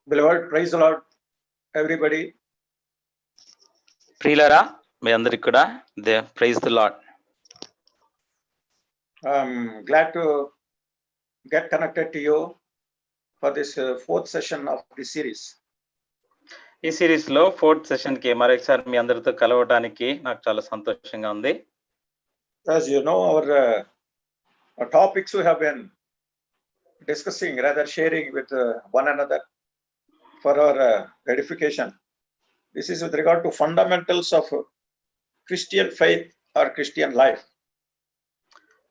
Beloved, praise the Lord, everybody. ప్రియులారా మీ అందరికి కూడా praise the Lord. I'm glad to get connected to you for this fourth session of this series. ఈ series లో fourth session కి మరొకసారి మీ అందరితో కలవడానికి నాకు చాలా సంతోషంగా ఉంది. As you know, our topics we have been discussing, rather sharing with one another for our edification. This is with regard to fundamentals of Christian faith or Christian life.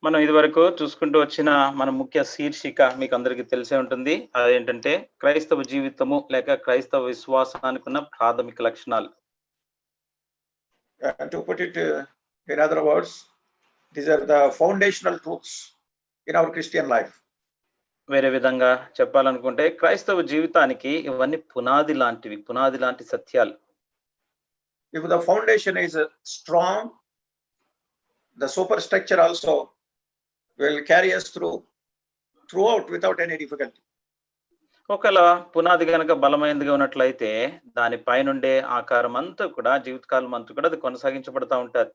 మనం ఇదివరకు చూసుకుంటూ వచ్చిన మన ముఖ్య శీర్షిక మీకు అందరికీ తెలిసే ఉంటుంది. అదేంటంటే క్రైస్తవ జీవితము లేక క్రైస్తవ విశ్వాసానికి ఉన్న ప్రాథమిక లక్షణాలు. And to put it in other words, these are the foundational truths in our Christian life. వేరే విధంగా చెప్పాలనుకుంటే క్రైస్తవ జీవితానికి ఇవన్నీ పునాది లాంటి సత్యాలు. If the foundation is strong, the superstructure also will carry us throughout without any difficulty. ఒకవేళ పునాది కనుక బలమైనదిగా ఉన్నట్లయితే దాని పైనుండే ఆకారం అంతా కూడా జీవితకాలం అంతా కూడా అది కొనసాగించబడతా ఉంటుంది.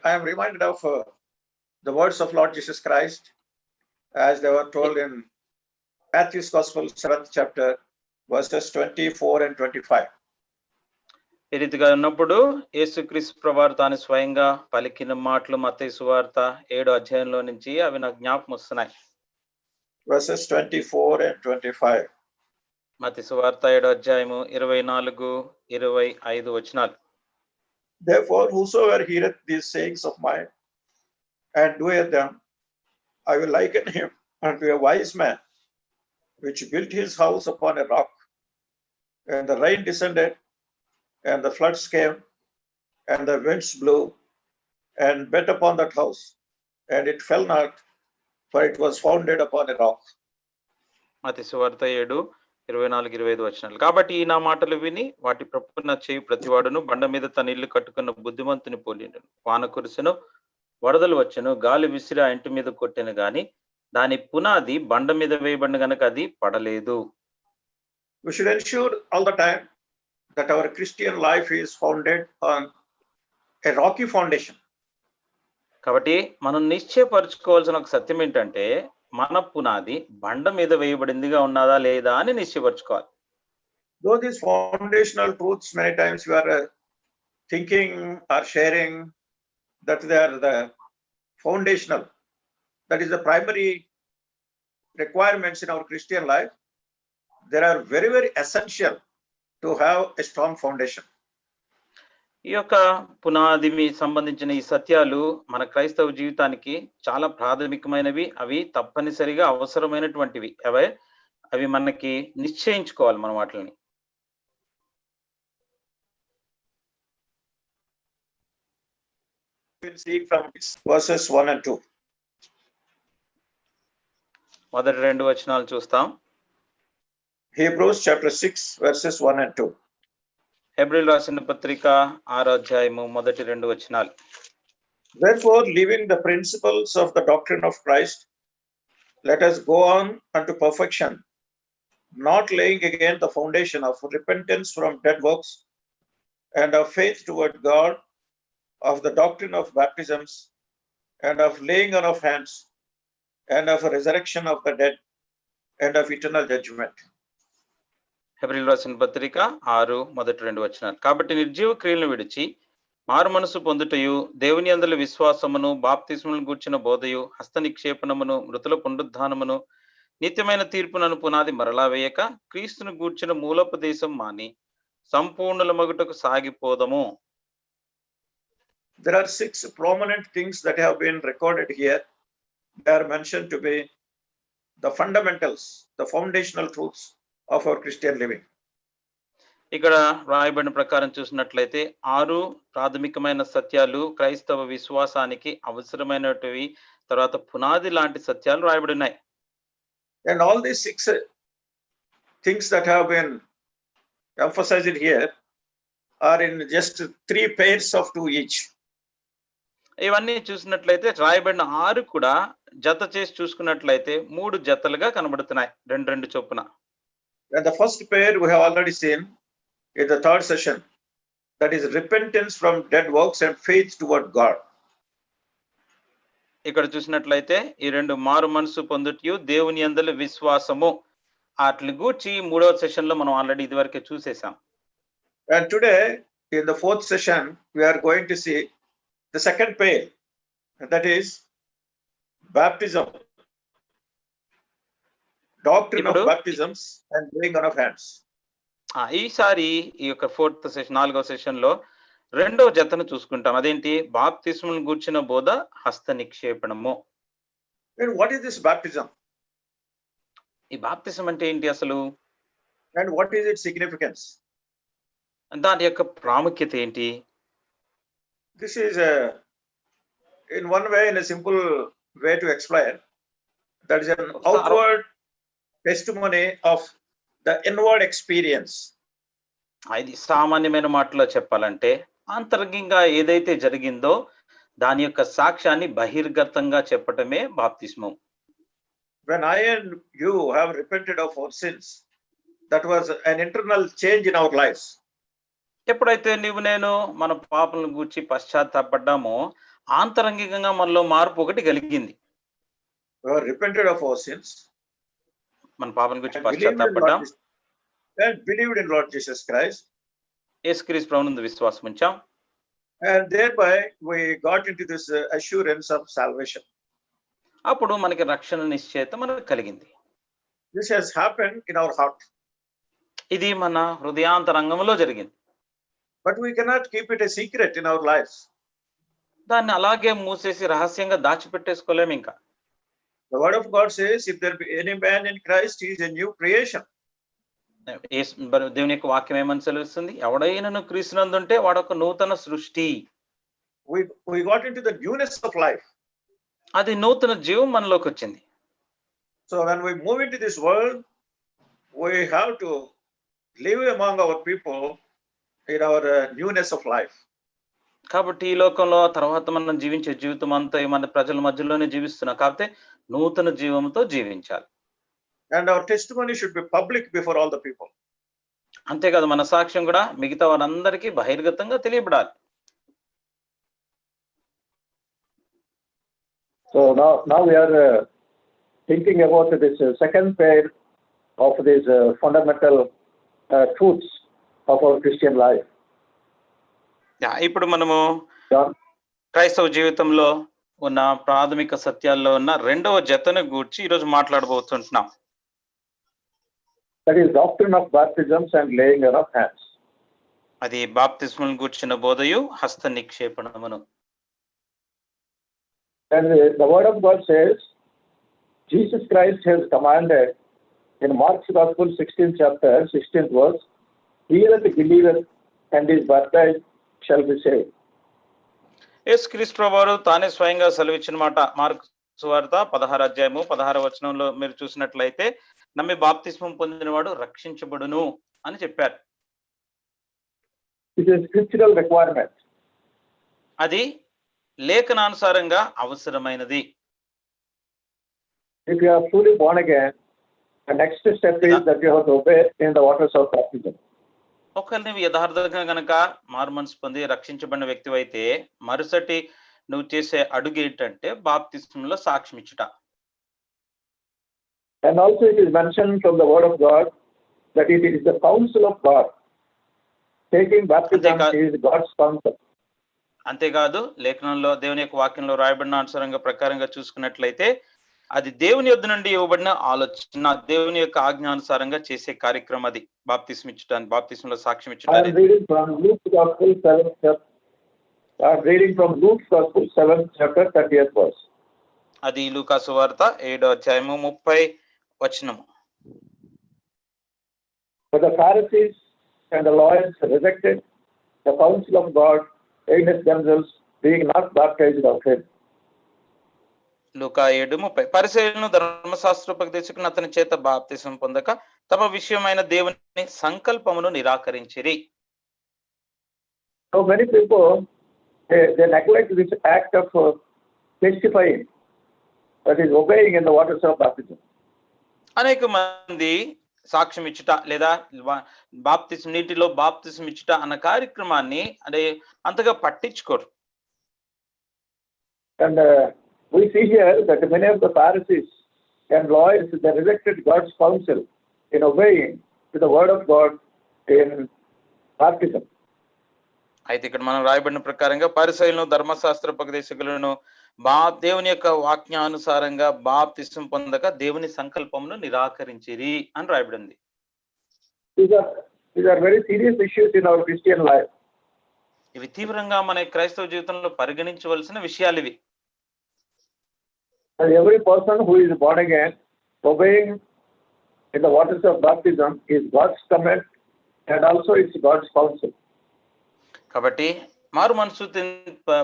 I am reminded of the words of Lord Jesus Christ as they were told in Matthew's Gospel 7th chapter verses 24 and 25. ఈ రీతిగా ఉన్నప్పుడు యేసుక్రీస్తు ప్రభువారు తాను స్వయంగా పలికిన మాటలు మత్తయి సువార్త 7వ అధ్యాయంలో నుంచి అవి నాకు జ్ఞాపకం వస్తున్నాయి. Verses 24 and 25. మత్తయి సువార్త 7వ అధ్యాయము 24, 25 వచనాలు. Therefore, whosoever heareth these sayings of mine and doeth them, I will liken him unto a wise man, which built his house upon a rock. And the rain descended, and the floods came, and the winds blew, and beat upon that house, and it fell not, for it was founded upon a rock. మత్తయి సువార్త 7, 24, 25 వచనాలు. కాబట్టి ఈ నా మాటలు విని వాటి ప్రప్పున చేయి ప్రతివాడును బండ మీద తన ఇల్లు కట్టుకున్న బుద్ధిమంతుని పోలిండును. వాన కురిసెను, వరదలు వచ్చెను, గాలి విసిరి ఆ ఇంటి మీద కొట్టెను గాని దాని పునాది బండ మీద వేయబడిన గనక అది పడలేదు. We should ensure all the time that our Christian life is founded on a rocky foundation. కాబట్టి మనం నిశ్చయపరచుకోవాల్సిన ఒక సత్యం ఏంటంటే మన పునాది బండ మీద వేయబడిందిగా ఉన్నదా లేదా అని నిశ్చయపరచుకోవాలి. Though these foundational truths many times we are thinking or sharing that they are the foundational, that is the primary requirements in our Christian life, they are very, very essential to have a strong foundation. ఈ యొక్క పునాది సంబంధించిన ఈ సత్యాలు మన క్రైస్తవ జీవితానికి చాలా ప్రాథమికమైనవి. అవి తప్పనిసరిగా అవసరమైనటువంటివి. అవి మనకి నిశ్చయించుకోవాలి మన వాటిని. We'll see from verses 1 and 2. మొదటి 2 వచనాలు చూస్తాం. Hebrews chapter 6 verses 1 and 2. హెబ్రీయులకు రాసిన పత్రిక 6వ అధ్యాయము మొదటి 2 వచనాలు. Therefore, leaving the principles of the doctrine of Christ, let us go on unto perfection, not laying again the foundation of repentance from dead works and of faith toward God, of the doctrine of baptisms and of laying on of hands and of a resurrection of the dead and of eternal judgment. హెబ్రీయులకు రాసిన పత్రిక 6 మొదటి 2 వచనాలు. కాబట్టి నిర్జీవ క్రియలను విడిచి మారు మనసు పొందుటయు, దేవుని యందలి విశ్వాసమును, బాప్తిస్మమును గూర్చిన బోధయు, హస్త నిక్షేపణమును, మృతుల పునరుద్ధానమును, నిత్యమైన తీర్పునను పునాది మరలా వేయక క్రీస్తును గూర్చిన మూలోపదేశం మాని సంపూర్ణుల మగుటకు సాగిపోదము. There are 6 prominent things that have been recorded here. They are mentioned to be the fundamentals, the foundational truths of our Christian living. ఇక్కడ రాయబడిన ప్రకారం చూసినట్లయితే 6 ప్రాథమికమైన సత్యాలు క్రైస్తవ విశ్వాసానికి అవసరమైనటివి, తర్వాత పునాది లాంటి సత్యాలు రాయబడి ఉన్నాయి. And all these 6 things that have been emphasized here are in just 3 pairs of 2 each. ఇవన్నీ చూసినట్లయితే రాయబడిన 6 కూడా జత చేసి చూసుకున్నట్లయితే 3 జతలుగా కనబడుతున్నాయి, 2 చొప్పున. And the first pair we have already seen in the third session, that is repentance from dead works and faith toward God. ఇక్కడ చూసినట్లయితే ఈ రెండు మారు మనసు పొందుటయు దేవుని యందలి విశ్వాసము అట్లి గూర్చి మూడవ సెషన్ లో మనం ఆల్రెడీ ఇదివరకే చూసేసాం. And today in the fourth session we are going to see the second pair, that is baptism, doctrine of baptisms and laying on of hands. ఈసారి ఈ యొక్క ఫోర్త్ సెషన్ 4వ సెషన్ లో రెండవ జతను చూసుకుంటాం. అదేంటి? బాప్తిస్మం గూర్చిన బోధ, హస్త నిక్షేపణము. And what is this baptism? ఈ బాప్తిసం అంటే ఏంటి అసలు? And what is its significance? దాని యొక్క ప్రాముఖ్యత ఏంటి? This is in one way, in a simple way to explain, that is an outward testimony of the inward experience. ఇది సామాన్యమైన మాటలో చెప్పాలంటే అంతరంగంగా ఏదైతే జరిగిందో దాని యొక్క సాక్ష్యాన్ని బహిర్గతంగా చెప్పటమే బాప్తిస్మం. When I and you have repented of our sins, that was an internal change in our lives. ఎప్పుడైతే నీవు నేను మన పాపలను గూర్చి పశ్చాత్తాపడ్డామో ఆంతరంగికంగా మనలో మార్పు ఒకటి కలిగింది. We have repented of our sins, మన పాపం గురించి పశ్చాత్తాపడ్డాం, and believed in Lord Jesus Christ, యేసుక్రీస్తు ప్రభువునందు విశ్వాసం ఉంచాం, and thereby we got into this assurance of salvation. అప్పుడు మనకి రక్షణ నిశ్చయత మనకు కలిగింది. This has happened in our heart. ఇది మన హృదయాంతరంగంలో జరిగింది. But we cannot keep it a secret in our lives. దాన్ని అలాగే మూసేసి రహస్యంగా దాచిపెట్టేసుకోలేము ఇంకా. The word of God says, if there be any man in Christ, he is a new creation. దేవుని యొక్క వాక్యం ఏమని సెలవిస్తుంది? ఎవడైనను క్రీస్తునందుంటే వాడొక నూతన సృష్టి. We got into the newness of life. అది నూతన జీవం మనలోకి వచ్చింది. So when we move into this world, we have to live among our people in our newness of life. కాబట్టి ఈ లోకంలో తర్వాత మనం జీవించే జీవితం అంతా మన ప్రజల మధ్యలోనే జీవిస్తున్నాం కాబట్టి నూతన జీవంతో జీవించాలి. And our testimony should be public before all the people. అంతేకాదు మన సాక్ష్యం కూడా మిగతా వారందరికీ బహిర్గతంగా తెలియబడాలి. So now we are thinking about this second pair of these fundamental truths of our Christian life. ఇప్పుడు మనము క్రైస్తవ జీవితంలో ఉన్న ప్రాథమిక సత్యాల్లో ఉన్న రెండవ జతను గూర్చి ఈరోజు మాట్లాడబోతుంటున్నాం. That is doctrine of baptisms and laying on of hands. అది బాప్తిస్మం గూర్చిన బోధయు హస్త నిక్షేపణమును. And the word of God says, Jesus Christ has commanded in Mark's Gospel 16th chapter, 16th verse, he that believeth and is baptized shall be saved. యేసుక్రీస్తు ప్రభువారు తానే స్వయంగా సెలవిచ్చిన మాట మార్కు సువార్త 16వ అధ్యాయము 16వ వచనంలో మీరు చూసినట్లయితే, నమ్మి బాప్తిస్మం పొందినవాడు రక్షించబడును అని చెప్పారు. It is scriptural requirement. అది లేఖనానుసారంగా అవసరమైనది. If you are fully born again, the next step is that you have to obey in the waters of baptism. ఒకవేళ నువ్వు యథార్థంగా గనక మారు మనసు పొంది రక్షించబడిన వ్యక్తి అయితే మరుసటి నువ్వు చేసే అడుగు ఏంటంటే బాప్తిస్మంలో సాక్ష్యం ఇచ్చుట. And also it is mentioned from the word of God that it is the counsel of God. Taking baptism is God's counsel. అంతేకాదు లేఖనంలో దేవుని యొక్క వాక్యంలో రాయబడిన అనుసారంగా ప్రకారంగా చూసుకున్నట్లయితే అది దేవుని యొద్ద నుండి ఇవ్వబడిన ఆలోచన, దేవుని యొక్క ఆజ్ఞానుసారంగా చేసే కార్యక్రమం అది బాప్తిస్మం ఇచ్చడానికి, బాప్తిస్మంలో సాక్ష్యం ఇచ్చడానికి. I'm reading from Luke's Gospel 7th chapter 30th verse. అది లూకా సువార్త 7వ అధ్యాయము 30వ వచనము. But the Pharisees and the lawyers rejected the counsel of God against themselves, being not baptized of him. లూకా 7:30 పరిసయ్యులను ధర్మశాస్త్రోపదేశకులను అతని చేత బాప్తిసం పొందక తమ విషయమైన దేవుని సంకల్పమును నిరాకరించిరి. So many people they neglect this act of testifying, that is obeying in the waters of baptism. అనేక మంది సాక్ష్యం ఇచ్చుట లేదా బాప్తిస్మ నీటిలో బాప్తిస్మ ఇచ్చుట అన్న కార్యక్రమాన్ని అంటే అంతగా పట్టించుకోరు. And we see here that many of the Pharisees and lawyers, they rejected God's counsel in obeying to the word of God in baptism. అయితే ఇక్కడ మనం రాయబడిన ప్రకారంగా పరిసయ్యులను ధర్మశాస్త్రోపదేశకులను దేవుని యొక్క వాక్యానుసారంగా బాప్తిస్మ పొందక దేవుని సంకల్పమును నిరాకరించిరి అని రాయబడింది. These are very serious issues in our Christian life. ఇవి తీవ్రంగా మన క్రైస్తవ జీవితంలో పరిగణించవలసిన విషయాలు ఇవి. And every person who is born again, obeying in the waters of baptism is God's command and also it's God's counsel. కాబట్టి మారు మనసు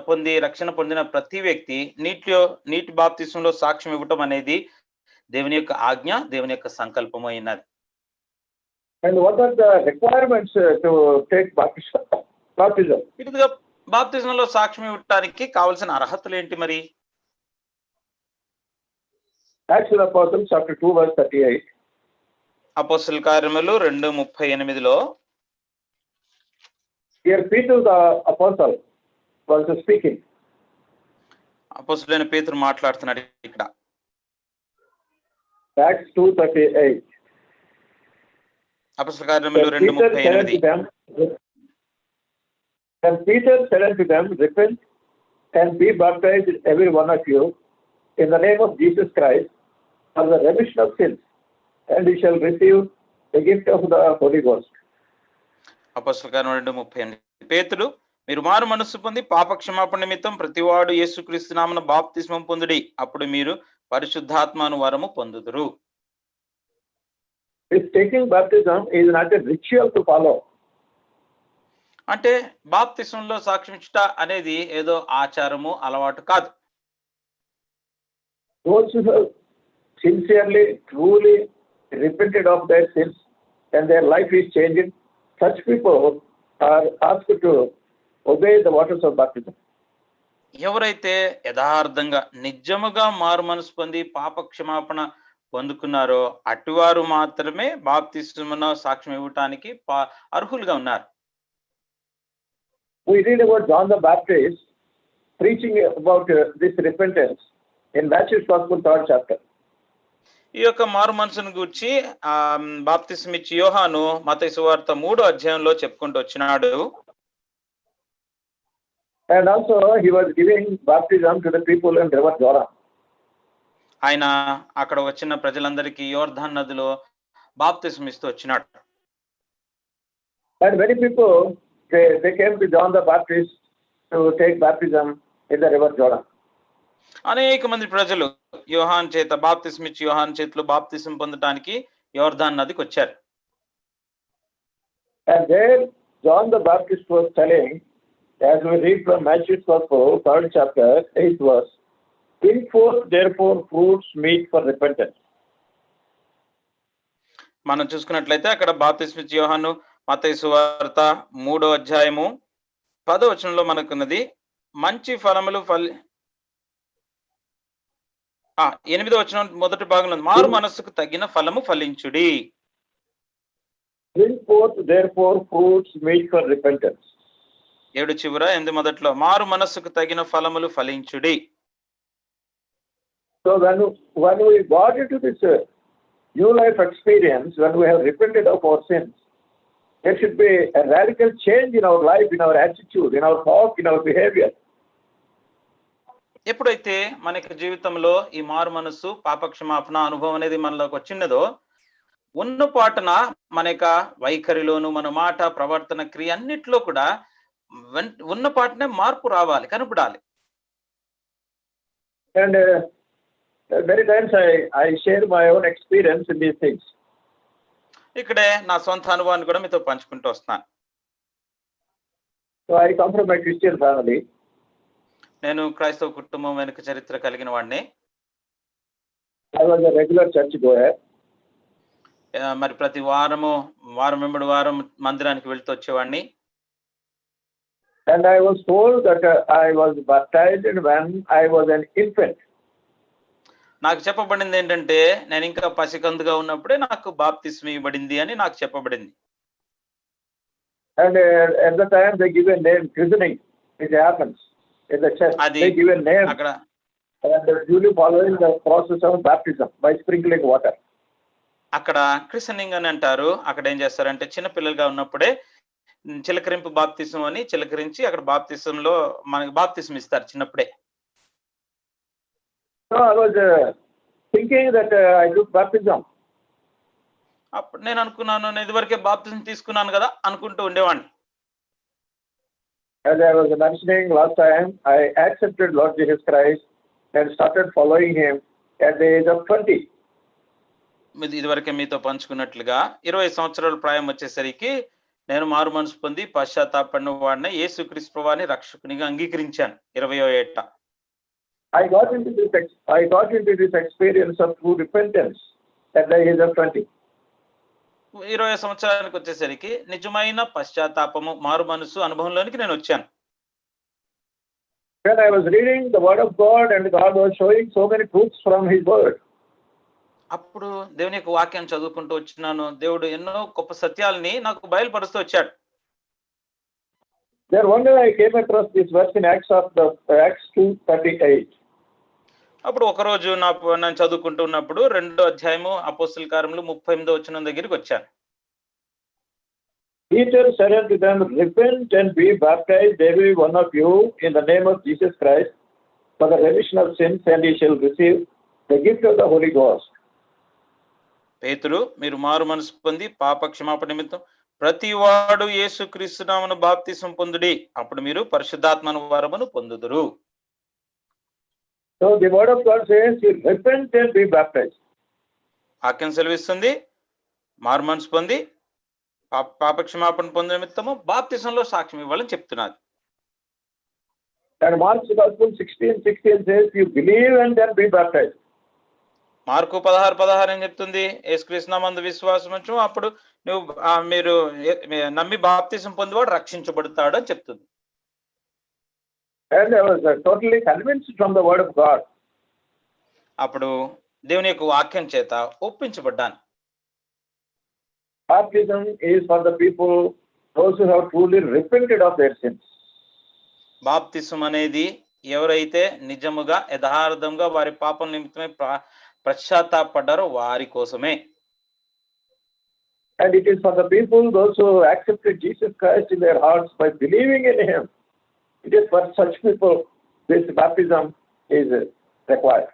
పొంది రక్షణ పొందిన ప్రతి వ్యక్తి నీటి బాప్తిస్మంలో సాక్ష్యం ఇవ్వటం అనేది దేవుని యొక్క ఆజ్ఞ, దేవుని యొక్క సంకల్పము అయినది. And what are the requirements to take baptism? ఇటుగా బాప్తిస్మంలో సాక్ష్యం ఇవ్వటానికి కావాల్సిన అర్హతలు ఏంటి మరి? Acts of the Apostles chapter 2 verse 38. అపోస్తలుల కార్యములు 2:38లో Here Peter the apostle was speaking. అపోస్తలుడైన పేతురు మాట్లాడుతున్నాడు ఇక్కడ. Acts 2:38. అపోస్తలుల కార్యములు 2:38. And Peter said unto them, repent and be baptized every one of you in the name of Jesus Christ for the remission of sins, and you shall receive the gift of the Holy Ghost. అపోస్తలుల కార్యములు 2:38. పేతురు, మీరు మారు మనస్సు పొంది పాప క్షమాపణ నిమిత్తం ప్రతివాడు యేసుక్రీస్తు నామమున బాప్తిస్మం పొందుడి, అప్పుడు మీరు పరిశుద్ధాత్మను వరము పొందుదురు. This taking baptism is not a ritual to follow. అంటే బాప్తిస్మంలో సాక్ష్యం ఇచ్చుట అనేది ఏదో ఆచారము, అలవాటు కాదు. Those who have sincerely, truly repented of their sins and their life is changing, such people are asked to obey the waters of baptism. ఎవరైతే యథార్థంగా నిజముగా మారు మనసు పొంది పాప క్షమాపణ పొందుకున్నారో అటువారు మాత్రమే బాప్తిస్మమున సాక్ష్యం ఇవ్వటానికి అర్హులుగా ఉన్నారు. We read about John the Baptist preaching about this repentance in Matthew's Gospel 3rd chapter. ఈ యొక్క మారు మనసును గూర్చి బాప్తిస్మ ఇచ్చి యోహాను మత్తయి సువార్త 3వ అధ్యాయంలో చెప్పుకుంటూ వచ్చినాడు. And also he was giving baptism to the people in river Jordan. ఆయన అక్కడ వచ్చిన ప్రజలందరికీ యోర్దాన్ నదిలో బాప్తిస్మ ఇస్తూ వచ్చినాడు. And many people they came to John the Baptist to take baptism in the river Jordan. అనేక మంది ప్రజలు యోహాన్ చేత బాప్తిస్మ ఇచ్చి యోహాన్ చేతిలో బాప్తిస్మ పొందడానికి యోర్దాన్ నదికి వచ్చారు. And there John the Baptist was telling, as we read from Matthew's Gospel 3rd chapter 8th verse, bring forth therefore fruits meet for repentance. మనం చూసుకున్నట్లయితే అక్కడ బాప్తిస్మ ఇచ్చి యోహాను మత్తయి సువార్త 3వ అధ్యాయము 10వ వచనంలో మనకున్నది మంచి ఫలములు 8వ వచనం మొదటి భాగంలో మారు మనస్సుకు తగిన ఫలము ఫలించుడి. Bring forth therefore fruits meet for repentance. 7 చివర 8 మొదట్లో మారు మనస్సుకు తగిన ఫలములు ఫలించుడి. So when we got into this new life experience, when we have repented of our sins, there should be a radical change in our life, in our attitude, in our talk, in our behavior. ఎప్పుడైతే మనకి జీవితంలో ఈ మారు మనస్సు పాపక్షమాపణ అనుభవం అనేది మనలోకి వచ్చినదో ఉన్న పాటన మన యొక్క వైఖరిలోను మన మాట ప్రవర్తన క్రియ అన్నిట్లో కూడా ఉన్న పాటనే మార్పు రావాలి, కనపడాలి. And many times I share my own experience in these things. ఇక్కడే నా సొంత అనుభవాన్ని కూడా మీతో పంచుకుంటూ వస్తాను. So I come from a Christian family. నేను క్రైస్తవ కుటుంబం వెనుక చరిత్ర కలిగిన వాడిని. I was a regular church goer. మరి ప్రతి వారం వెంబడి వారం మందిరానికి వెళ్తూ వచ్చేవాడిని. And I was told that I was baptized when I was an infant. నాకు చెప్పబడింది ఏంటంటే నేను ఇంకా పసికందుగా ఉన్నప్పుడే నాకు బాప్తిస్మం ఇవ్వబడింది అని నాకు చెప్పబడింది. And at the time they give a name, christening. It happens in the church. అది They give a name అక్కడ and they're duly following the process of baptism by sprinkling water. అక్కడ క్రిస్టనింగ్ అని అంటారు. అక్కడ ఏం చేస్తారంటే చిన్న పిల్లలుగా ఉన్నప్పుడే చిలకరింపు బాప్తిసం అని చిలకరించి అక్కడ బాప్తిసంలో మనకి బాప్తిసం ఇస్తారు చిన్నప్పుడే. So I was thinking that I took baptism. అప్పుడు నేను అనుకున్నాను నేను ఇదివరకే బాప్తిసం తీసుకున్నాను కదా అనుకుంటూ ఉండేవాడిని. As I was mentioning last time, I accepted Lord Jesus Christ and started following him at the age of 20. ఇదివరకే మీతో పంచుకున్నట్లుగా 20 సంవత్సరాల ప్రాయం వచ్చేసరికి నేను మారు మనసు పొంది పశ్చాత్తాపడిన వాడిని యేసుక్రీస్తు ప్రభువుని రక్షకునిగా అంగీకరించాను 20వ ఏట. I got into this experience of true repentance at the age of 20. 20 సంవత్సరానికి వచ్చేసరికి నిజమైన పశ్చాత్తాపము మారు మనసు అనుభవంలోనికి నేను వచ్చాను. When I was reading the word of God and God was showing so many truths from his word. అప్పుడు దేవుని యొక్క వాక్యాన్ని చదువుకుంటూ వచ్చినాను. దేవుడు ఎన్నో గొప్ప సత్యాలని నాకు బయలుపరుస్తూ వచ్చాడు. Then one day I came across this verse in Acts 2:38. అప్పుడు ఒక రోజు నేను చదువుకుంటూ ఉన్నప్పుడు 2వ అధ్యాయము అపోస్తలుల కార్యములు 38వ వచనం దగ్గరికి వచ్చాను. Peter said unto them, repent and be baptized every one of you in the name of Jesus Christ for the remission of sins, and ye shall receive the gift of the Holy Ghost. పేతురు మీరు మారు మనసు పొంది పాప క్షమాపణ నిమిత్తం ప్రతి వాడు యేసుక్రీస్తు నామమున బాప్తిసం పొందుడి, అప్పుడు మీరు పరిశుద్ధాత్మ వరమును పొందుదురు. So the word of God says, you repent and be baptized. వాక్యం సెలవిస్తుంది మారు మనసు పొంది పాప క్షమాపణ పొందిన నిమిత్తము బాప్తిసంలో సాక్ష్యం ఇవ్వాలని చెప్తున్నది. And Mark's Gospel 16:16 says, you believe and then be baptized. Mark 16:16 అని చెప్తుంది యేసుక్రీస్తు నామమున విశ్వాసం ఉంచు అప్పుడు మీరు నమ్మి బాప్తిసం పొందివాడు రక్షించబడతాడు అని చెప్తుంది. And I was totally convinced from the word of God. అప్పుడు దేవుని యొక్క వాక్యం చేత ఒప్పించబడ్డాను. Baptism is for the people, those who have truly repented of their sins. బాప్తిసం అనేది ఎవరైతే నిజముగా యథార్థంగా వారి పాపం నిమిత్తమే పశ్చాత్తాపడ్డారో వారి కోసమే. And it is for the people, those who accepted Jesus Christ in their hearts by believing in him. It is for such people this baptism is required.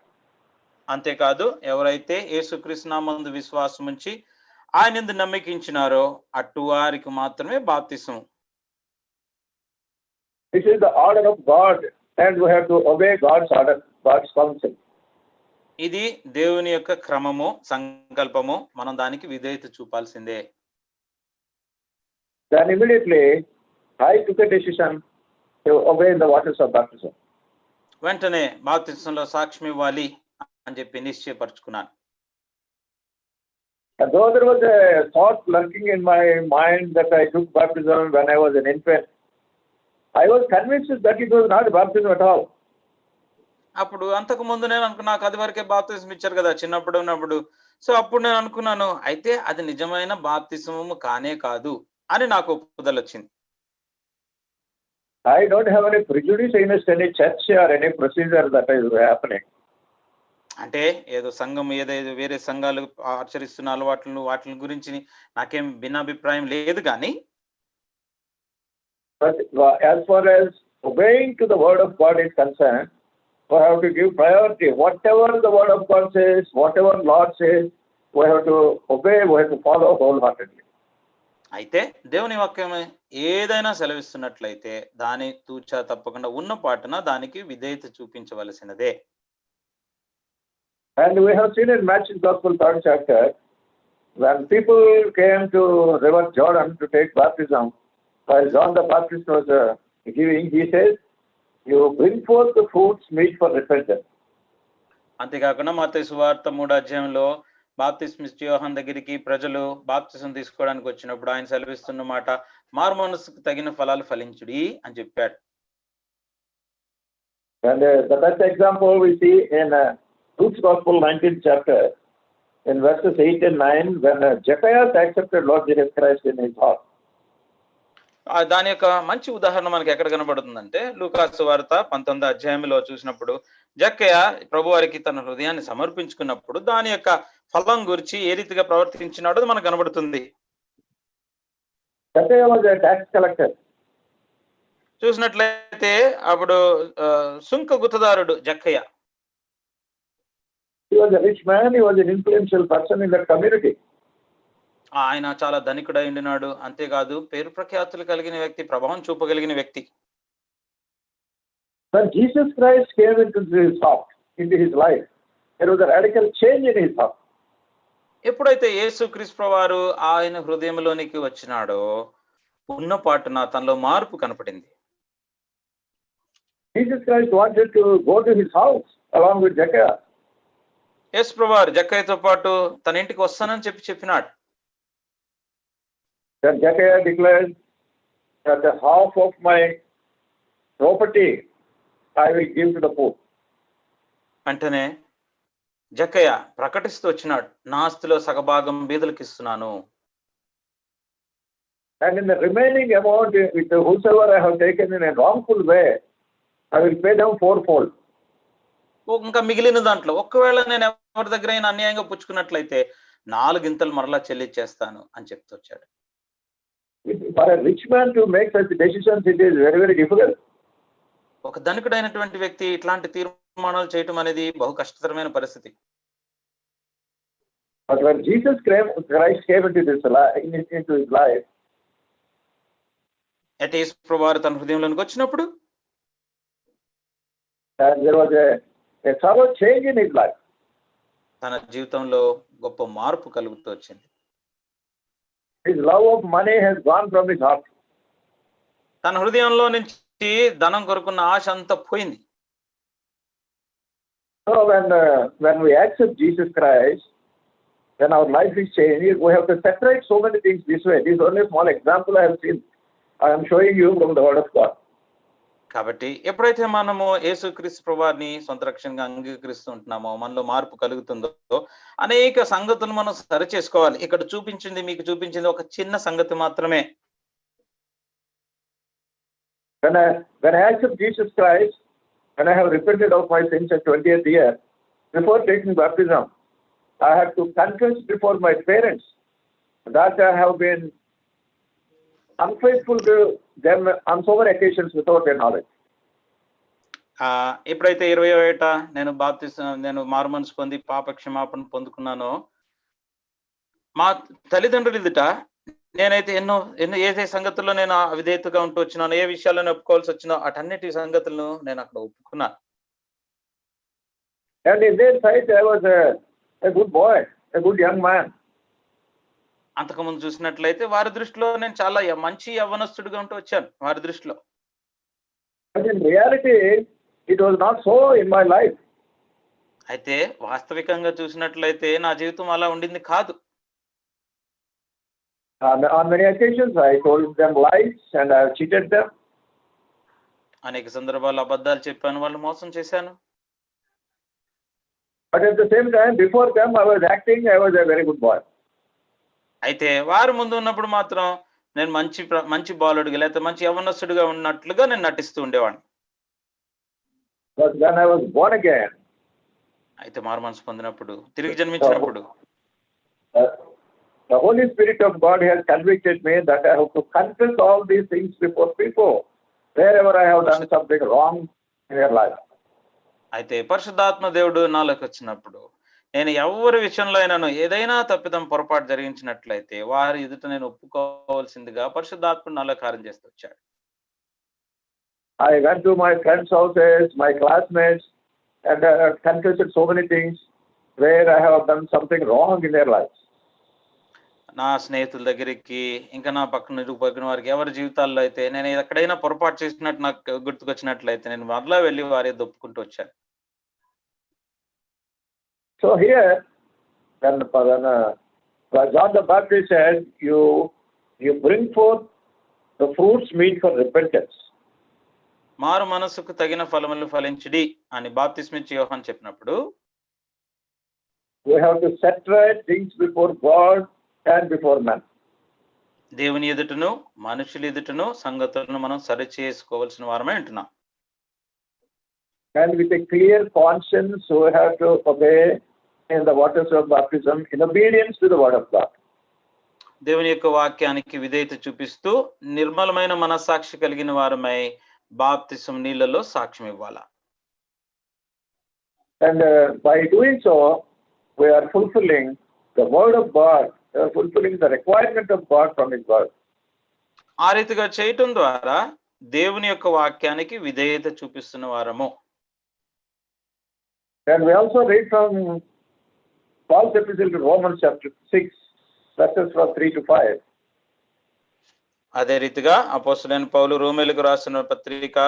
అంతేకాదు ఎవరైతే యేసుక్రీస్తు నామమున విశ్వాసం ఉంచి ఆయనందు నమ్మకించినారో అటు వారికి మాత్రమే బాప్తిసం. This is the order of God and we have to obey God's order, God's counsel. ఇది దేవుని యొక్క క్రమము సంకల్పము, మనం దానికి విధేయత చూపాల్సిందే. Then immediately I took a decision to obey the waters of baptism. వెంటనే బాప్తిసంలో సాక్ష్యం ఇవ్వాలి అని చెప్పి నిశ్చయపరచుకున్నాను. And though there was a thought lurking in my mind that I took baptism when I was an infant, I was convinced that it was not baptism at all. అప్పుడు అంతకు ముందు నేను అనుకున్నా నాకు అది వరకే బాప్తిసం ఇచ్చారు కదా చిన్నప్పుడు ఉన్నప్పుడు. సో అప్పుడు నేను అనుకున్నాను అయితే అది నిజమైన బాప్తిసము కానే కాదు అని నాకు ఒప్పుదల వచ్చింది. I don't have any prejudice against any church or any procedure that is happening. అంటే ఏదో సంఘం ఏదైతే వేరే సంఘాలు ఆచరిస్తున్న అలవాట్లను వాటి గురించి నాకేం భిన్నాభిప్రాయం లేదు కానీ But as far as obeying to the word of God is concerned, we have to give priority. Whatever the word of God says, whatever Lord says, we have to obey, we have to follow wholeheartedly. అయితే దేవుని వాక్యం ఏదైనా సెలవిస్తున్నట్లయితే దాని తూచా తప్పకుండా ఉన్న పాటున దానికి విధేయత చూపించవలసినదే. And we have seen in Matthew's Gospel 3rd chapter, when people came to River Jordan to take baptism, while John the Baptist was giving, he says, you bring forth the fruits meet for repentance. అంతేకాకుండా మత్తయి సువార్త 3వ అధ్యాయంలో బాప్తిస్మిస్తు యోహాను దగ్గరికి ప్రజలు బాప్తిసం తీసుకోవడానికి వచ్చినప్పుడు ఆయన సెలవిస్తున్న మాట మారు మనసుకు తగిన ఫలాలు ఫలించుడి అని చెప్పాడు. And the best example we see in Luke's Gospel, 19th chapter, in verses 8 and 9, when Zacchaeus accepted Lord Jesus Christ in his heart. దాని యొక్క మంచి ఉదాహరణ మనకి ఎక్కడ కనబడుతుందంటే లూకాసు వార్త 19వ అధ్యాయంలో చూసినప్పుడు జక్కయ్య ప్రభువారికి తన హృదయాన్ని సమర్పించుకున్నప్పుడు దాని యొక్క ఫలం గురించి ఏ రీతిగా ప్రవర్తించినాడో మనకు కనబడుతుంది. Zacchaeus was a tax collector. చూసినట్లయితే అప్పుడు సుంక గుత్తదారుడు జక్కయ్య. He was a rich man. He was an influential person in that community. ఆయన చాలా ధనికుడై ఉండినాడు. అంతేకాదు పేరు ప్రఖ్యాతులు కలిగిన వ్యక్తి, ప్రభావం చూపగలిగిన వ్యక్తి. When Jesus Christ came into his heart, into his life, there was a radical change in his heart. ఎప్పుడైతే యేసుక్రీస్తు వారు ఆయన హృదయంలోనికి వచ్చినాడో ఉన్న పాటున తనలో మార్పు కనపడింది. Jesus Christ wanted to go to his house along with Zacchaeus. యేసు ప్రభువారు జక్కయ్యతో పాటు తన ఇంటికి వస్తానని చెప్పినాడు. Then Zacchaeus declared that the half of my property I will give to the poor. వెంటనే జక్కయ్య ప్రకటిస్తూ వచ్చినాడు, నా ఆస్తిలో సగభాగం బీదలకు ఇస్తున్నాను. And in the remaining amount, with whosoever I have taken in a wrongful way, I will pay them fourfold. ఇంకా మిగిలిన దాంట్లో ఒకవేళ నేను ఎవరి దగ్గర అయినా అన్యాయంగా పుచ్చుకున్నట్లయితే 4 గింతలు మరలా చెల్లించేస్తాను అని చెప్తూ వచ్చాడు. For a rich man to make such decisions, it is very, very difficult. ఒక ధనికుడైనటువంటి వ్యక్తి ఇట్లాంటి తీర్మానాలు చేయటం అనేది బహు కష్టతరమైన పరిస్థితి. But when Jesus Christ came into his life, అయితే యేసు ప్రభువారు తన హృదయంలోనికి వచ్చినప్పుడు there was a thorough change in his life. తన జీవితంలో గొప్ప మార్పు కలుగుతూ వచ్చింది. His love of money has gone from his heart. తన హృదయంలో నుంచి ధనం కొరకున్న ఆశ అంతా పోయింది. So when we accept Jesus Christ, when our life is changed, we have to separate so many things this way. This is only a small example I have seen. I am showing you from the Word of God. కాబట్టి ఎప్పుడైతే మనము యేసుక్రీస్తు ప్రభువారిని సొంత రక్షణగా అంగీకరిస్తూ ఉంటున్నామో, మనలో మార్పు కలుగుతుందో అనేక సంగతులు మనం సరి చేసుకోవాలి. ఇక్కడ మీకు చూపించింది ఒక చిన్న సంగతి మాత్రమే. When I accept Jesus Christ, when I have repented of my sins at 20th year, before taking baptism, I had to confess before my parents that I have been unfaithful to them on so many occasions without their knowledge. ఎప్పుడైతే 20వ ఏట నేను మారుమనసు పొంది పాప క్షమాపణ పొందుకున్నానో, మా తల్లిదండ్రులు ఎదుట నేనైతే ఎన్నో ఏ సంగతుల్లో నేను అవిధేయతగా ఉంటూ వచ్చినాను, ఏ విషయాలను ఒప్పుకోవాల్సి వచ్చినో అటన్నిటి సంగతులను నేను అక్కడ ఒప్పుకున్నాను. And in their sight, I was a good boy, a good young man. అంతకుముందు చూసినట్లయితే వారి దృష్టిలో నేను చాలా మంచి యవ్వనస్తుడిగా ఉంటూ వచ్చాను వారి దృష్టిలో. But in reality, it was not so in my life. అయితే వాస్తవికంగా చూసినట్లయితే నా జీవితం అలా ఉండింది కాదు. On many occasions, I told them lies and I have cheated them. అనేక సందర్భాల్లో అబద్ధాలు చెప్పాను, వాళ్ళు మోసం చేశాను. But at the same time, before them, I was acting, I was a very good boy. అయితే వారి ముందు ఉన్నప్పుడు మాత్రం నేను మంచి బాలుడిగా లేకపోతే మంచి యవ్వనస్తుడిగా ఉన్నట్లుగా నేను నటిస్తూ ఉండేవాడిని. But when I was born again, అయితే మారు మనసు పొందినప్పుడు, తిరిగి జన్మించినప్పుడు the Holy Spirit of God has convicted me that I have to confess all these things before people, wherever I have done something wrong in their life. అయితే పరిశుద్ధాత్మ దేవుడు నాలోకి వచ్చినప్పుడు నేను ఎవరి విషయంలో అయినాను ఏదైనా తప్పిదం పొరపాటు జరిగించినట్లయితే వారి ఎదుట నేను ఒప్పుకోవాల్సిందిగా పరిశుద్ధాత్ముడు నాలో కార్యం చేస్తూ వచ్చాడు. I went to my friends' houses, my classmates, and confessed so many things where I have done something wrong in their lives. నా స్నేహితుల దగ్గరికి, ఇంకా నా పక్కన ఇరుగు వారికి ఎవరి జీవితాల్లో అయితే నేను ఎక్కడైనా పొరపాటు చేసినట్టు నాకు గుర్తుకొచ్చినట్లయితే నేను మరలా వెళ్ళి వారి ఒప్పుకుంటూ వచ్చాను. So here, when John the Baptist said, you bring forth the fruits meet for repentance. మారు మనసుకు తగిన ఫలములు ఫలించుడి అని బాప్తిస్మిచ్చి యోహాను చెప్పినప్పుడు, we have to set right things before God and before man. దేవుని ఎదుటను మనుషుల ఎదుటను సంగతులను మనం సరి చేసుకోవాల్సిన వారమే అంటున్నాం. And with a clear conscience, we have to obey in the waters of baptism in obedience to the word of God. దేవుని యొక్క వాక్యానికి విధేయత చూపిస్తూ నిర్మలమైన మనస్సాక్షి కలిగిన వారమై బాప్తిసం నీళ్లలో సాక్ష్యం ఇవ్వాలా. And by doing so, we are fulfilling the word of God, fulfilling the requirement of God from His word. ఆ రీతిగా చేయటం ద్వారా దేవుని యొక్క వాక్యానికి విధేయత చూపిస్తున్న వారము. And we also read from Paul's epistle to Romans chapter 6, verses from 3 to 5. అదే రీతిగా అపోస్తలుడైన పౌలు రోమీయులకు రాసిన పత్రిక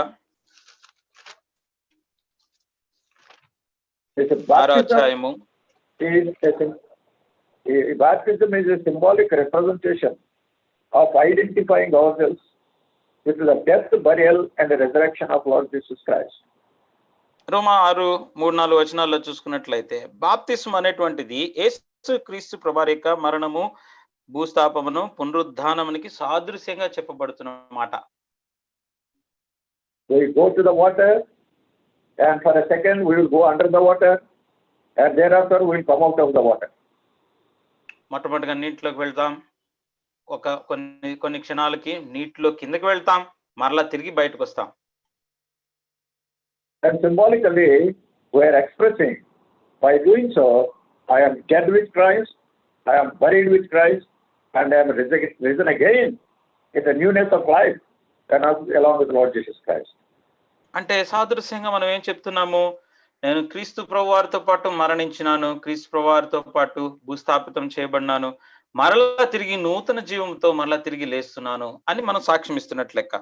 6వ అధ్యాయము Baptism is a symbolic representation of identifying ourselves with the death, burial, and the resurrection of Lord Jesus Christ. రోమా 6:3-4 వచనాల్లో చూసుకున్నట్లయితే బాప్తిస్మ అనేటువంటిది యేసు క్రీస్తు ప్రభువారి యొక్క మరణము, భూస్థాపమును, పునరుద్ధానమునికి సాదృశ్యంగా చెప్పబడుతున్న మాట. We go to the water, and for a second we will go under the water, and thereafter we will come out of the water. మొట్టమొదటిగా నీటిలోకి వెళ్తాం, కొన్ని క్షణాలకి నీటిలో కిందకి వెళ్తాం, మరలా తిరిగి బయటకు వస్తాం. And symbolically, we are expressing, by doing so, I am dead with Christ, I am buried with Christ, and I am risen again in the newness of life, and along with Lord Jesus Christ. అంటే సాదృశ్యంగా మనం ఏం చెప్తున్నాము? నేను క్రీస్తు ప్రభువారితో పాటు మరణించినాను, క్రీస్తు ప్రభువారితో పాటు భూస్థాపితం చేయబడినాను, మరలా తిరిగి నూతన జీవంతో మరలా తిరిగి లేస్తున్నాను అని మనం సాక్ష్యం ఇస్తున్నట్లు లెక్క.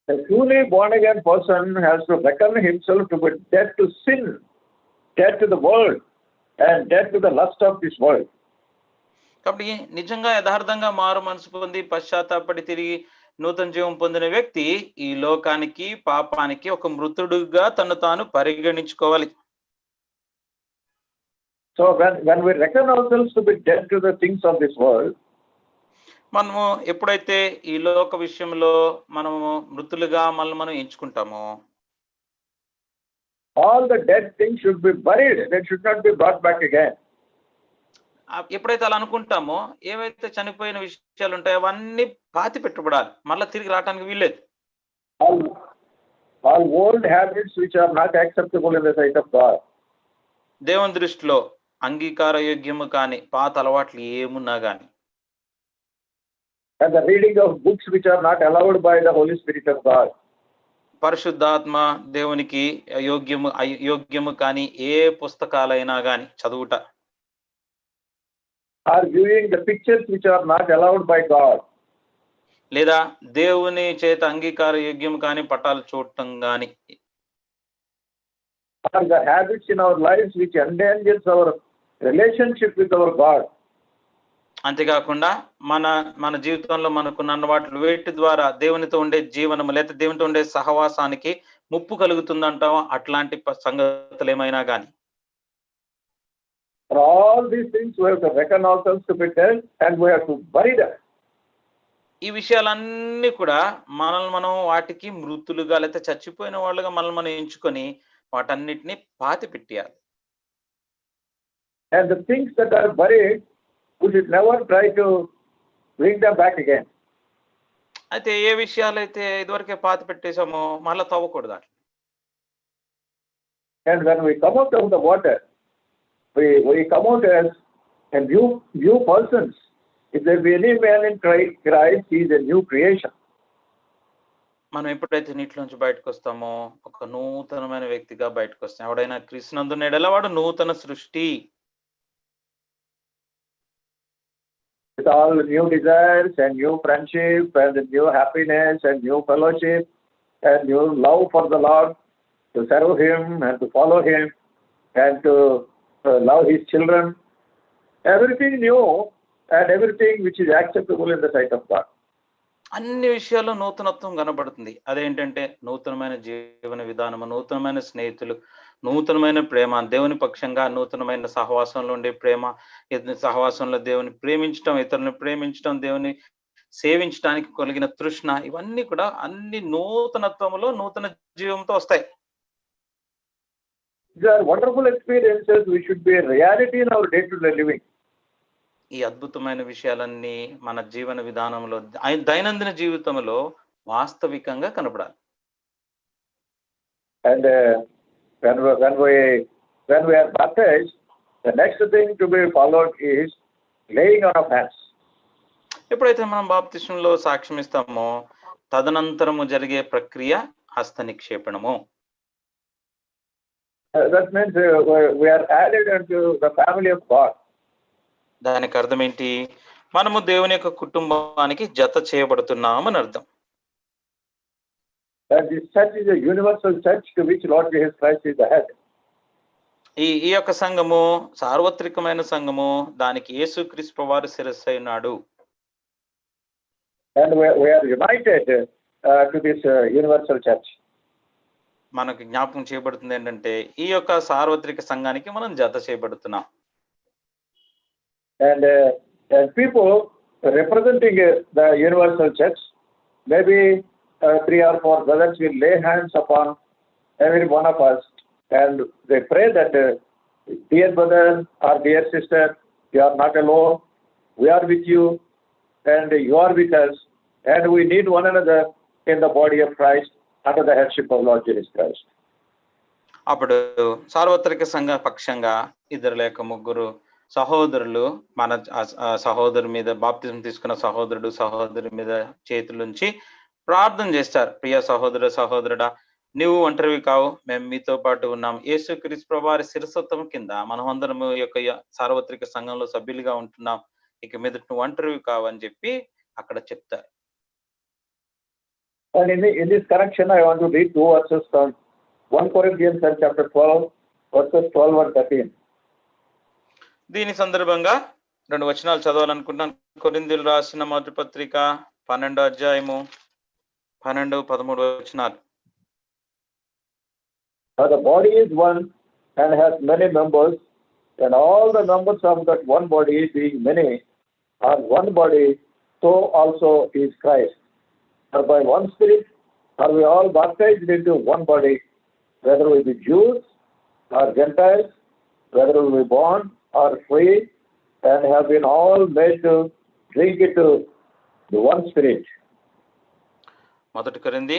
A truly born again person has to reckon himself to be dead to sin, dead to the world, and dead to the lust of this world. కాబట్టి నిజంగా యథార్థంగా మారు మనసు పొంది పశ్చాత్తాపడి తిరిగి నూతన జీవం పొందిన వ్యక్తి ఈ లోకానికి, పాపానికి ఒక మృతుడుగా తను తాను పరిగణించుకోవాలి. So when we reckon ourselves to be dead to the things of this world, మనము ఎప్పుడైతే ఈ లోక విషయంలో మనము మృతులుగా మనం ఎంచుకుంటామో, all the dead things should be buried. They should not be brought back again. ఎప్పుడైతే అలా అనుకుంటామో, ఏవైతే చనిపోయిన విషయాలు ఉంటాయో అవన్నీ పాతి పెట్టబడాలి, మళ్ళీ తిరిగి రావడానికి వీల్లేదు. All old habits which are not acceptable in the sight of God. దేవుని దృష్టిలో అంగీకార యోగ్యము కాని పాత అలవాట్లు ఏమున్నా గాని, and the reading of books which are not allowed by the Holy Spirit of God. పరిశుద్ధాత్మ దేవునికి యోగ్యము కాని ఏ పుస్తకాలైనా గాని చదువుట, or viewing the pictures which are not allowed by God. లేదా దేవుని చేత అంగీకార యోగ్యం కాని పటాలు చూడటం గాని, or the habits in our lives which endangers our relationship with our God. అంతేకాకుండా మన జీవితంలో మనకున్న వాటి వేటి ద్వారా దేవునితో ఉండే జీవనము లేదా దేవునితో ఉండే సహవాసానికి ముప్పు కలుగుతుందంటాం, అట్లాంటి సంగతులు ఏమైనా గాని. For all these things we have to reckon ourselves to be dead, and we have to bury them. ఈ విషయాలన్నీ కూడా మనల్ని మనం వాటికి మృతులుగా లేకపోతే చచ్చిపోయిన వాళ్ళుగా మనల్ని మనం ఎంచుకొని వాటన్నిటిని పాతి పెట్టేయాలి. And the things that are buried, we should never try to bring them back again. అయితే ఏ విషయాలైతే ఇదివరకే పాతి పెట్టేసామో మళ్ళీ తవ్వకూడదు. And when we come out of the water, we come out as a new persons. If there be any man in Christ, he is a new creation. మనం ఎప్పుడైతే నీటిలోంచి బయటకు వస్తామో ఒక నూతనమైన వ్యక్తిగా బయటకు వస్తాం. ఎవడైనా క్రీస్తునందు ఎడల వాడు నూతన సృష్టి. With all new desires and new friendship and new happiness and new fellowship and new love for the Lord, to serve Him and to follow Him and to love His children, everything new and everything which is acceptable in the sight of God. అన్ని విషయాల్లో నూతనత్వం కనబడుతుంది. అదేంటంటే నూతనమైన జీవన విధానము, నూతనమైన స్నేహితులు, నూతనమైన ప్రేమ, దేవుని పక్షంగా నూతనమైన సహవాసంలో ఉండే ప్రేమ, సహవాసంలో దేవుని ప్రేమించటం, ఇతరులను ప్రేమించటం, దేవుని సేవించడానికి కలిగిన తృష్ణ, ఇవన్నీ కూడా అన్ని నూతనత్వంలో నూతన జీవంతో వస్తాయి. These are wonderful experiences which should be a reality in our day-to-day living. ఈ అద్భుతమైన విషయాలన్నీ మన జీవన విధానంలో, దైనందిన జీవితంలో వాస్తవికంగా కనపడాలి. And when we are baptized, the next thing to be followed is laying on of hands. ఎప్పుడైతే మనం బాప్తిస్మంలో సాక్ష్యం ఇస్తామో తదనంతరము జరిగే ప్రక్రియ హస్త నిక్షేపణము. That means we are added into the family of God. దానికి అర్థం ఏంటి? మనము దేవుని యొక్క కుటుంబానికి జత చేయబడుతున్నామని అర్థం. And this church is a universal church to which Lord Jesus Christ is the head. ఈ యొక్క సంఘము సార్వత్రికమైన సంఘము, దానికి యేసుక్రీస్తు ప్రభువారు శిరస్సు అయినాడు. And we are united to this universal church. మనకు జ్ఞాపకం చేయబడుతుంది ఏంటంటే ఈ యొక్క సార్వత్రిక సంఘానికి మనం జత చేయబడుతున్నాం. And people representing the universal church, maybe 3 or 4 brothers will lay hands upon every one of us, and they pray that, dear brother or dear sister, you are not alone, we are with you, and you are with us, and we need one another in the body of Christ under the headship of Lord Jesus Christ. అప్పుడు సార్వత్రిక సంఘ పక్షంగా 2 లేక 3 సహోదరులు మన సహోదరు మీద, బాప్తిజం తీసుకున్న సహోదరుడు సహోదరు మీద చేతులుంచి ప్రార్థన చేస్తారు. ప్రియ సహోదరుడా, నువ్వు ఒంటరివి కావు, మేము మీతో పాటు ఉన్నాం. యేసుక్రీస్తు ప్రభువారి శిరస్వత్వం కింద మనం అందరం యొక్క సార్వత్రిక సంఘంలో సభ్యులుగా ఉంటున్నాం. ఇక మీద నువ్వు ఒంటరివి కావు అని చెప్పి అక్కడ చెప్తారు. And in this connection, I want to read 2 verses from 1 Corinthians chapter 12, verses 12 and 13. దీని సందర్భంగా 2 వచనాలు చదవాలనుకుంటున్నాను. కొరింథీయులు రాసిన మొదటి పత్రిక 12వ అధ్యాయము 12-13 వచనాలు. The body is one and has many members, and all the members of that one body, being many, are one body, so also is Christ. For by one Spirit are we all baptized into one body, whether we be Jews or Gentiles, whether we be bond or free, and have been all made to drink into the one Spirit. మొదటి కొరింథీ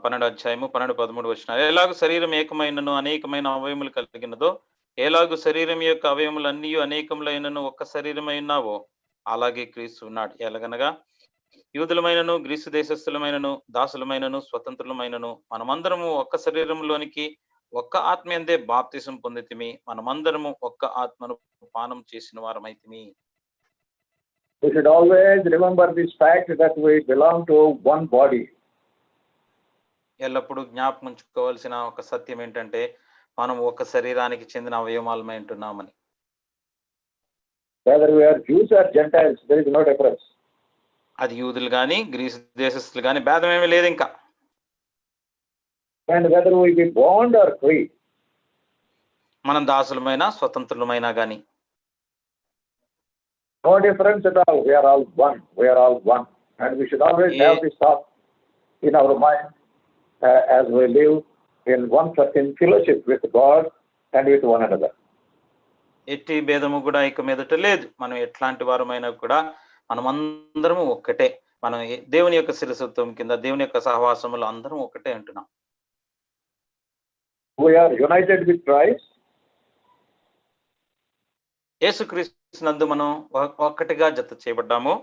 12వ అధ్యాయము 12-13 వచనాలు. ఎలాగూ శరీరం ఏకమైనను అనేకమైన అవయములు కలిగినదో, ఎలాగూ శరీరం యొక్క అవయములన్నీ అనేకములైనను ఒక్క శరీరమై ఉన్నావో, అలాగే క్రీస్తు ఉన్నాడు. ఎలాగనగా యూదులమైనను గ్రీసు దేశస్థులమైనను దాసులమైనను స్వతంత్రులమైనను మనమందరము ఒక్క శరీరంలోనికి ఒక్క ఆత్మయందే బాప్తిసం పొందితిమి, మనమందరము ఒక్క ఆత్మను పానం చేసిన వారమైతిమి. We should always remember this fact that we belong to one body. ఎల్లప్పుడూ జ్ఞాపకం ఉంచుకోవాల్సిన ఒక సత్యం ఏంటంటే మనం ఒక శరీరానికి చెందిన అవయవాలమై ఉంటున్నామని. Whether we are Jews or Gentiles, there is no difference. అది యూదులు గాని గ్రీసు దేశస్థులు గాని భేదం ఏమీ లేదు ఇంకా. And whether we be bond or free, మనం దాసులమైనా స్వతంత్రులమైనా గాని no difference at all. We are all one. We are all one. And we should always have this thought in our mind as we live in one in fellowship with God and with one another. ఎట్టి భేదము కూడా ఇక మీదట లేదు. మనం ఎట్లాంటి వారమైనా కూడా మనం అందరము ఒక్కటే. మనం దేవుని యొక్క శిరస్వత్వం కింద, దేవుని యొక్క సహవాసములో అందరం ఒక్కటే అంటున్నాం. We are united with Christ. యేసుక్రీస్తు నందు మనం ఒక్కటిగా జత చేయబడ్డాము.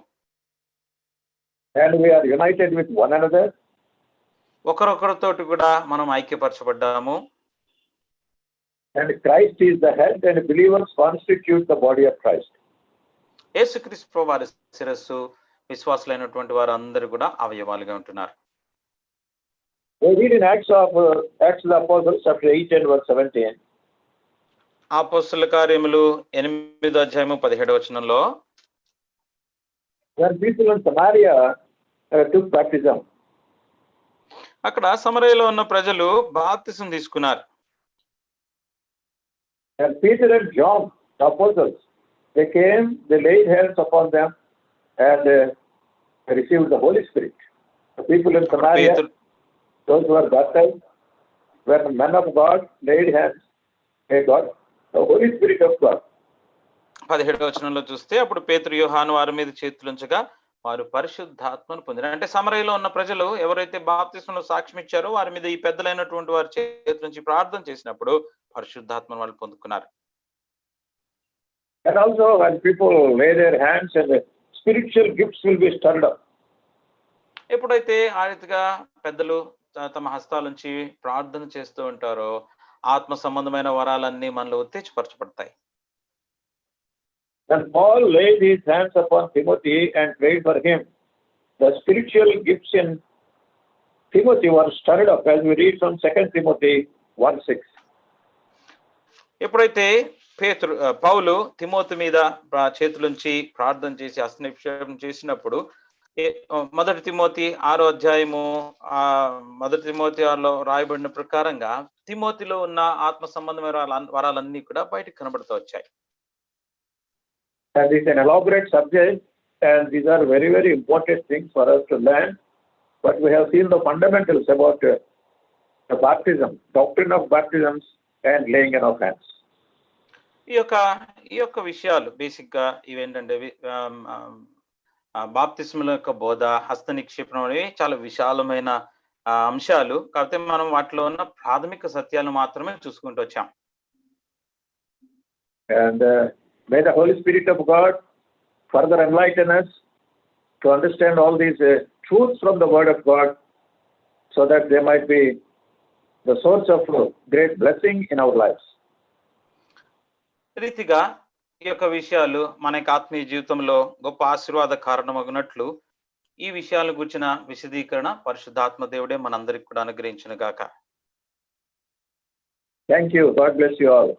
And we are united with one another. ఒకరొకరితోటి కూడా మనం ఐక్యపరచబడ్డాము. And Christ is the head, and believers constitute the body of Christ. యేసుక్రీస్తు ప్రభువారి శిరస్సు, విశ్వాసులైనటువంటి వారు అందరూ కూడా అవయవాలుగా ఉంటున్నారు. We read in Acts of the Apostles, chapter 8 and verse 17. అపోస్తలుల కార్యములు 8వ అధ్యాయము 17వ వచనంలో, when people in Samaria took baptism, అక్కడ సమరయలో ఉన్న ప్రజలు బాప్తిసం తీసుకున్నారు. And Peter and John, the apostles, they came, they laid hands upon them, and they received the Holy Spirit. The people in అప్పుడు Samaria, పేతురు those who were baptized, when the men of God laid hands, they got the Holy Spirit of God. 17వ వచనంలో చూస్తే అప్పుడు పేతురు యోహాను వారి మీద చేతులుంచగా వారు పరిశుద్ధాత్మను పొందినారు. అంటే సమరయలో ఉన్న ప్రజలు ఎవరైతే బాప్తిస్మలో సాక్ష్యం ఇచ్చారో వారి మీద ఈ పెద్దలైనటువంటి వారి చేతుల నుంచి ప్రార్థన చేసినప్పుడు పరిశుద్ధాత్మను వాళ్ళు పొందుకున్నారు. And also when people lay their hands, and the spiritual gifts will be stirred up. ఎప్పుడైతే ఆ రీతిగా పెద్దలు తమ హస్తాల నుంచి ప్రార్థన చేస్తూ ఉంటారో ఆత్మ సంబంధమైన వరాలన్నీ మనలో ఉత్తేజపరచబడతాయి. When Paul laid his hands upon Timothy and prayed for him, the spiritual gifts in Timothy were stirred up, as we read from 2 Timothy 1:6. ఎప్పుడైతే పౌలు తిమోతి మీద చేతులుంచి ప్రార్థన చేసి హస్తనిక్షేపం చేసినప్పుడు 1 తిమోతి 6వ అధ్యాయము 1 తిమోతి 6లో రాయబడిన ప్రకారంగా తిమోతిలో ఉన్న ఆత్మ సంబంధమైన వరాలన్నీ కూడా బయటకు కనబడుతూ వచ్చాయి. And it's an elaborate subject, and these are very, very important things for us to learn. But we have seen the fundamentals about the baptism, doctrine of baptisms, and laying on of hands. ఈ యొక్క విషయాలు basic గా ఇవేంటంటే బాప్తిస్ముల యొక్క బోధ, హస్త నిక్షేపణం అనేవి చాలా విశాలమైన అంశాలు. కాకపోతే మనం వాటిలో ఉన్న ప్రాథమిక సత్యాలను మాత్రమే చూసుకుంటూ వచ్చాం. And may the Holy Spirit of God further enlighten us to understand all these truths from the Word of God, so that they might be the source of great blessing in our lives. రీతిగా ఈ యొక్క విషయాలు మన యొక్క ఆత్మీయ జీవితంలో గొప్ప ఆశీర్వాద కారణమగునట్లు ఈ విషయాలను గురించిన విశదీకరణ పరిశుద్ధాత్మ దేవుడే మనందరికి కూడా అనుగ్రహించును గాక. Thank you. God bless you all.